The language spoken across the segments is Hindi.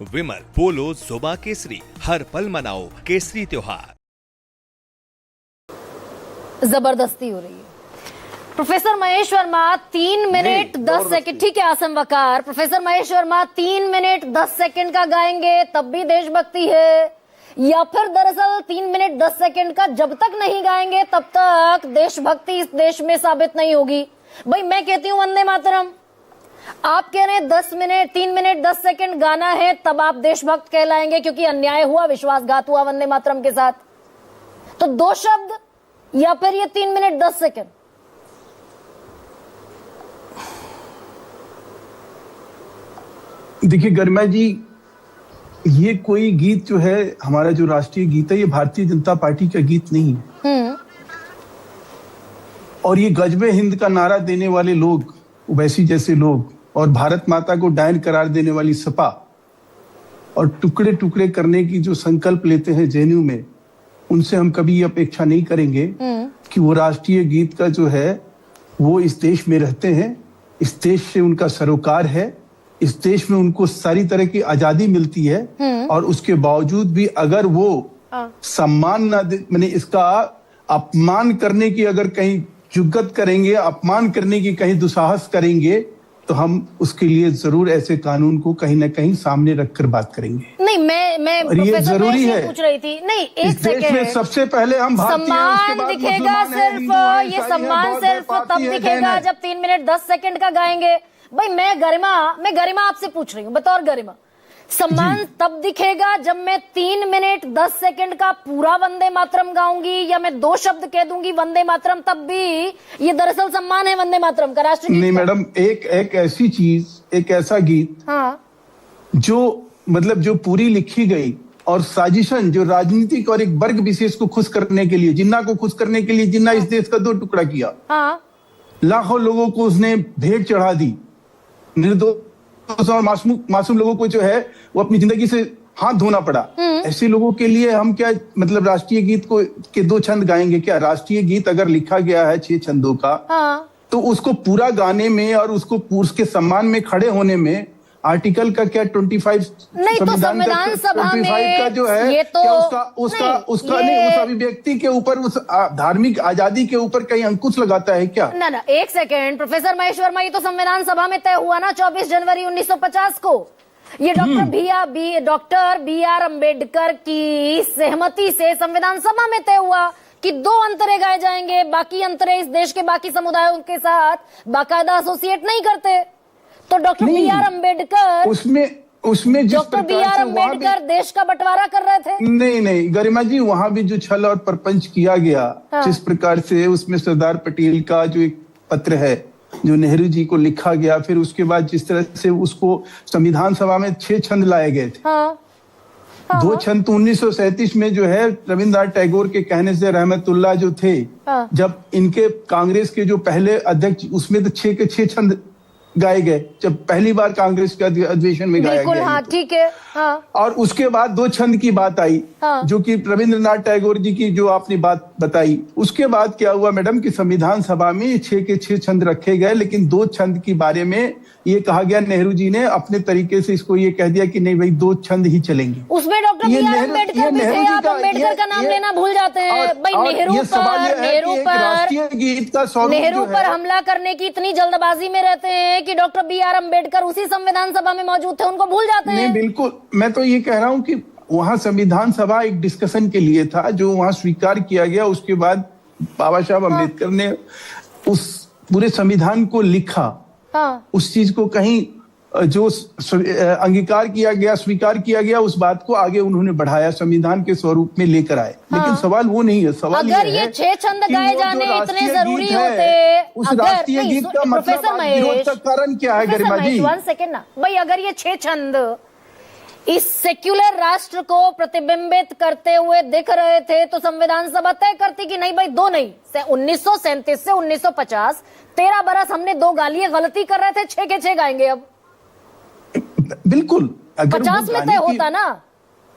विमल पोलो जुबा केसरी, हर पल मनाओ केसरी त्योहार। जबरदस्ती हो रही है। Professor Mahesh Verma 3 minute 10 second, ठीक है Asim Waqar, professor Mahesh Verma 3 minute 10 second का गाएंगे तब भी देशभक्ति है, या फिर दरअसल 3 मिनट 10 सेकंड का जब तक नहीं गाएंगे तब तक देशभक्ति इस देश में साबित नहीं होगी। भाई मैं कहती हूं वंदे मातरम, आप कह रहे हैं 3 मिनट 10 सेकंड गाना है तब आप देशभक्त कहलाएंगे क्योंकि अन्याय हुआ, विश्वासघात हुआ वंदे मातरम के साथ। तो 2 शब्द या फिर ये 3 मिनट 10 सेकंड। देखिए गरिमा जी, ये कोई गीत जो है हमारा जो राष्ट्रीय गीत है, ये भारतीय जनता पार्टी का गीत नहीं है। और ये गजबे हिंद का नारा देने वाले लोग, ओवैसी जैसे लोग, और भारत माता को डायन करार देने वाली सपा, और टुकड़े टुकड़े करने की जो संकल्प लेते हैं जेएनयू में, उनसे हम कभी ये अपेक्षा नहीं करेंगे कि वो राष्ट्रीय गीत का जो है वो इस देश में रहते हैं, इस देश से उनका सरोकार है, इस देश में उनको सारी तरह की आजादी मिलती है, और उसके बावजूद भी अगर वो सम्मान ना दे, मैंने इसका अपमान करने की अगर कहीं जुगत करेंगे, अपमान करने की कहीं दुस्साहस करेंगे, तो हम उसके लिए जरूर ऐसे कानून को कहीं ना कहीं सामने रखकर बात करेंगे। नहीं मैं ये जरूरी है, पूछ रही थी। नहीं एक सेकंड, सबसे पहले हम सम्मान दिखेगा सिर्फ, ये सम्मान सिर्फ तब दिखेगा जब 3 मिनट 10 सेकंड का गाएंगे। भाई मैं गरिमा आपसे पूछ रही हूँ, बतौर गरिमा, सम्मान तब दिखेगा जब मैं 3 मिनट 10 सेकंड का पूरा वंदे मातरम गाऊंगी, या मैं 2 शब्द कह दूंगी वंदे मातरम तब भी ये दरअसल सम्मान है वंदे मातरम का, राष्ट्रगीत? नहीं मैडम, एक ऐसी चीज, एक ऐसा गीत, हाँ, जो मतलब जो पूरी लिखी गई और साजिशन जो राजनीतिक और एक वर्ग विशेष को खुश करने के लिए, जिन्ना को खुश करने के लिए, जिन्ना इस देश का 2 टुकड़ा किया, हाँ, लाखों लोगों को उसने भेंट चढ़ा दी, निर्दोष और मासूम लोगों को जो है वो अपनी जिंदगी से हाथ धोना पड़ा। ऐसे लोगों के लिए हम क्या मतलब राष्ट्रीय गीत को के 2 छंद गाएंगे क्या? राष्ट्रीय गीत अगर लिखा गया है 6 छंदों का, हाँ, तो उसको पूरा गाने में और उसको उसके सम्मान में खड़े होने में आर्टिकल का क्या 25 नहीं, तो संविधान सभा में का जो है ये तो उसका उस अभिव्यक्ति के ऊपर, उस धार्मिक आजादी के ऊपर कहीं अंकुश लगाता है क्या? ना एक सेकेंड प्रोफेसर महेश वर्मा, ये तो संविधान सभा में तय हुआ ना 24 जनवरी 1950 को। ये डॉक्टर बी आर अम्बेडकर की सहमति से संविधान सभा में तय हुआ कि 2 अंतरे गाए जाएंगे, बाकी अंतरे इस देश के बाकी समुदायों के साथ बाकायदा एसोसिएट नहीं करते। तो डॉक्टर बी आर अम्बेडकर उसमें डॉक्टर बी आर अम्बेडकर देश का बंटवारा कर रहे थे। नहीं गरिमा जी, वहां भी जो छल और प्रपंच किया गया, हाँ, जिस प्रकार से उसमें सरदार पटेल का जो एक पत्र है जो नेहरू जी को लिखा गया, फिर उसके बाद जिस तरह से उसको संविधान सभा में 6 छंद लाए गए थे, हाँ, 2 छंद तो 1937 में जो है रविन्द्रनाथ टैगोर के कहने से रहमतुल्लाह जो थे, हाँ, जब इनके कांग्रेस के जो पहले अध्यक्ष, उसमें तो 6 के 6 छंद गाए गए, जब पहली बार कांग्रेस के अधिवेशन में गाया गया। हाँ, ठीक है, हाँ। और उसके बाद 2 छंद की बात आई, हाँ, जो कि रविंद्रनाथ टैगोर जी की जो आपने बात बताई। उसके बाद क्या हुआ मैडम कि संविधान सभा में 6 के 6 छंद रखे गए, लेकिन 2 छंद के बारे में ये कहा गया, नेहरू जी ने अपने तरीके से इसको ये कह दिया कि नहीं भाई 2 छंद ही चलेंगे। उसमें डॉक्टर बी आर अम्बेडकर भी थे, आप अम्बेडकर का नाम लेना भूल जाते हैं। भाई नेहरू पर हमला करने की इतनी जल्दबाजी में रहते हैं कि डॉक्टर बी आर अम्बेडकर उसी संविधान सभा में मौजूद थे, उनको भूल जाते हैं। बिल्कुल, मैं तो ये कह रहा हूँ कि वहाँ संविधान सभा एक डिस्कशन के लिए था, जो वहाँ स्वीकार किया गया। उसके बाद बाबा साहब अम्बेडकर ने उस पूरे संविधान को लिखा, हाँ, उस चीज को कहीं जो अंगीकार किया गया, स्वीकार किया गया, उस बात को आगे उन्होंने बढ़ाया, संविधान के स्वरूप में लेकर आए। हाँ, लेकिन सवाल वो नहीं है, सवाल अगर ये 6 छंद गाए जाने इतने जरूरी होते, उस राष्ट्रीय गीत का मतलब विरोध का कारण क्या है गरिमा जी? 1 सेकेंड ना भाई, अगर ये 6 छंद इस सेक्युलर राष्ट्र को प्रतिबिंबित करते हुए दिख रहे थे तो संविधान सभा तय करती कि नहीं भाई 2 नहीं, 1937 से 1950 13 बरस हमने 2 गाली, गलती कर रहे थे, 6 के 6 गाएंगे अब। बिल्कुल, अगर 50 में तय होता ना।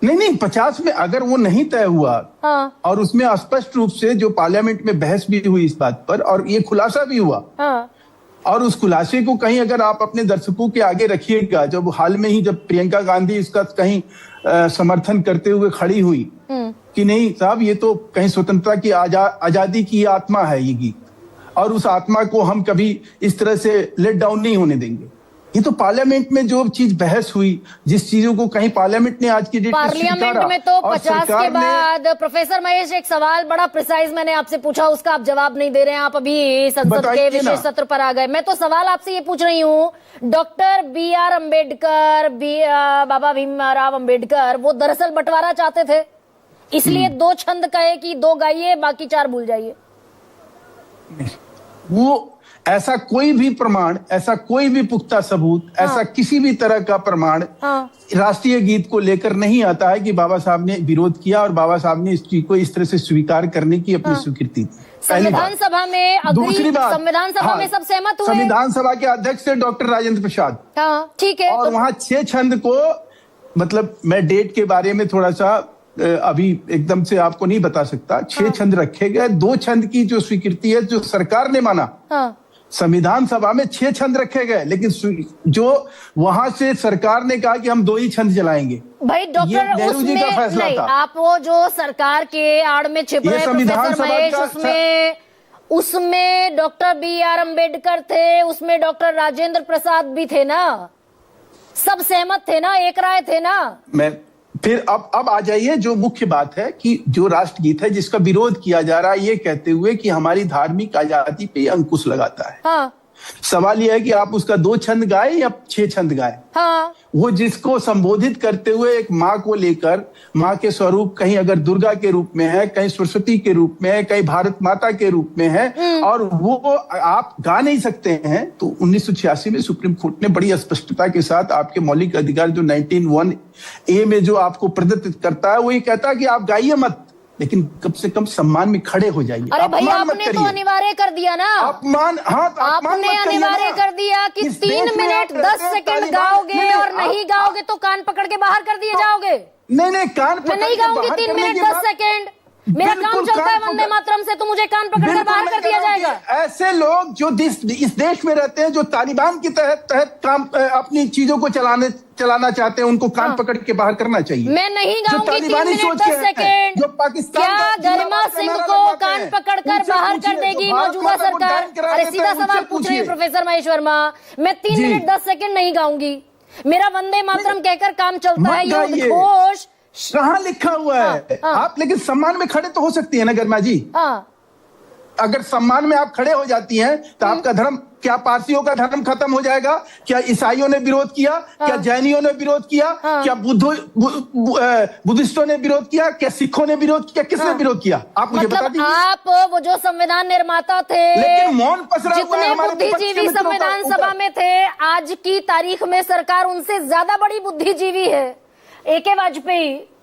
नहीं 50 में अगर वो नहीं तय हुआ, हाँ, और उसमें स्पष्ट रूप से जो पार्लियामेंट में बहस भी हुई इस बात पर, और ये खुलासा भी हुआ, हाँ, और उस खुलासे को कहीं अगर आप अपने दर्शकों के आगे रखिएगा, जब हाल में ही जब प्रियंका गांधी इसका कहीं समर्थन करते हुए खड़ी हुई कि नहीं साहब ये तो कहीं स्वतंत्रता की आजादी की आत्मा है ये गीत, और उस आत्मा को हम कभी इस तरह से लेट डाउन नहीं होने देंगे। ये तो पार्लियामेंट में जो चीज बहस हुई, जिस चीजों को कहीं पार्लियामेंट ने आज की डेट में पार्लियामेंट में तो 50 के बाद प्रोफेसर महेश एक सवाल बड़ा प्रिसाइज मैंने आपसे पूछा, उसका आप जवाब नहीं दे रहे हैं। आप अभी संसद के विशेष सत्र पर आ गए। मैं तो सवाल आपसे ये पूछ रही हूँ, डॉक्टर BR अम्बेडकर, बाबा भीमराव अम्बेडकर, वो दरअसल बंटवारा चाहते थे, इसलिए 2 छंद कहे कि 2 गाइए बाकी 4 भूल जाइए। वो ऐसा कोई भी प्रमाण, ऐसा कोई भी पुख्ता सबूत, ऐसा किसी भी तरह का प्रमाण राष्ट्रीय गीत को लेकर नहीं आता है कि बाबा साहब ने विरोध किया और बाबा साहब ने इस चीज को इस तरह से स्वीकार करने की अपनी स्वीकृति दी। संविधान सभा में दूसरी बात, संविधान सभा में सब सहमत हुए। संविधान सभा के अध्यक्ष थे डॉक्टर राजेंद्र प्रसाद। हाँ ठीक है। और वहां 6 छंद को, मतलब मैं डेट के बारे में थोड़ा सा अभी एकदम से आपको नहीं बता सकता, 6 छंद रखे गए। 2 छंद की जो स्वीकृति है जो सरकार ने माना, संविधान सभा में 6 छंद रखे गए, लेकिन जो वहां से सरकार ने कहा कि हम 2 ही छंद चलाएंगे। भाई डॉक्टर नेहरू जी का फैसला था। आप वो जो सरकार के आड़ में छिप रहे प्रोफेसर महेश, उसमें डॉक्टर BR अम्बेडकर थे, उसमें डॉक्टर राजेंद्र प्रसाद भी थे ना, सब सहमत थे ना, एक राय थे ना। मैं फिर अब आ जाइए, जो मुख्य बात है कि जो राष्ट्रगीत है जिसका विरोध किया जा रहा है ये कहते हुए कि हमारी धार्मिक आजादी पे अंकुश लगाता है। हाँ। सवाल यह है कि आप उसका 2 छंद गाए या 6 छंद गाए। हाँ। वो जिसको संबोधित करते हुए एक माँ को लेकर, माँ के स्वरूप कहीं अगर दुर्गा के रूप में है, कहीं सरस्वती के रूप में है, कहीं भारत माता के रूप में है, और वो आप गा नहीं सकते हैं, तो 1986 में सुप्रीम कोर्ट ने बड़ी स्पष्टता के साथ आपके मौलिक अधिकार जो 19(1)A में जो आपको प्रदत्त करता है, वो ये कहता है कि आप गाइए मत, लेकिन कम से कम सम्मान में खड़े हो जाइए। अरे भैया आपने तो अनिवार्य कर दिया ना, अपमान। हाँ, आपने अनिवार्य कर दिया कि 3 मिनट 10 सेकंड गाओगे और नहीं गाओगे तो कान पकड़ के बाहर कर दिए जाओगे। नहीं कान पकड़, मैं नहीं गाऊंगी 3 मिनट 10 सेकंड, मेरा काम चलता है वंदे मातरम से, तो मुझे कान पकड़ कर बाहर कर दिया जाएगा। ऐसे लोग जो इस देश में रहते हैं, जो तालिबान के तहत काम अपनी चीजों को चलाना चाहते हैं, उनको कान पकड़ के बाहर करना चाहिए। मैं नहीं गाऊंगी 3 मिनट 10 सेकंड। जो पाकिस्तान, क्या गरिमा सिंह को कान पकड़कर बाहर कर देगी मौजूदा सरकार? अरे सीधा सवाल पूछ रही हूँ प्रोफेसर महेश वर्मा, मैं 3 मिनट 10 सेकंड नहीं गाऊंगी, मेरा वंदे मातरम कहकर काम चलता है, ये उद्घोष कहाँ लिखा हुआ है? आप लेकिन सम्मान में खड़े तो हो सकती है ना गरिमा जी। अगर सम्मान में आप खड़े हो जाती हैं तो आपका धर्म, क्या पारसियों का धर्म खत्म हो जाएगा? क्या ईसाइयों ने विरोध किया? क्या जैनियों ने विरोध किया? क्या बुद्धिस्टों ने विरोध किया? क्या सिखों ने विरोध किया? किसने विरोध किया? आप मुझे बता दीजिए। आप वो जो संविधान निर्माता थे, लेकिन मौन पसरा हुआ है, जितने बुद्धिजीवी संविधान सभा में थे, आज की तारीख में सरकार उनसे ज्यादा बड़ी बुद्धिजीवी है। AK वाजपेयी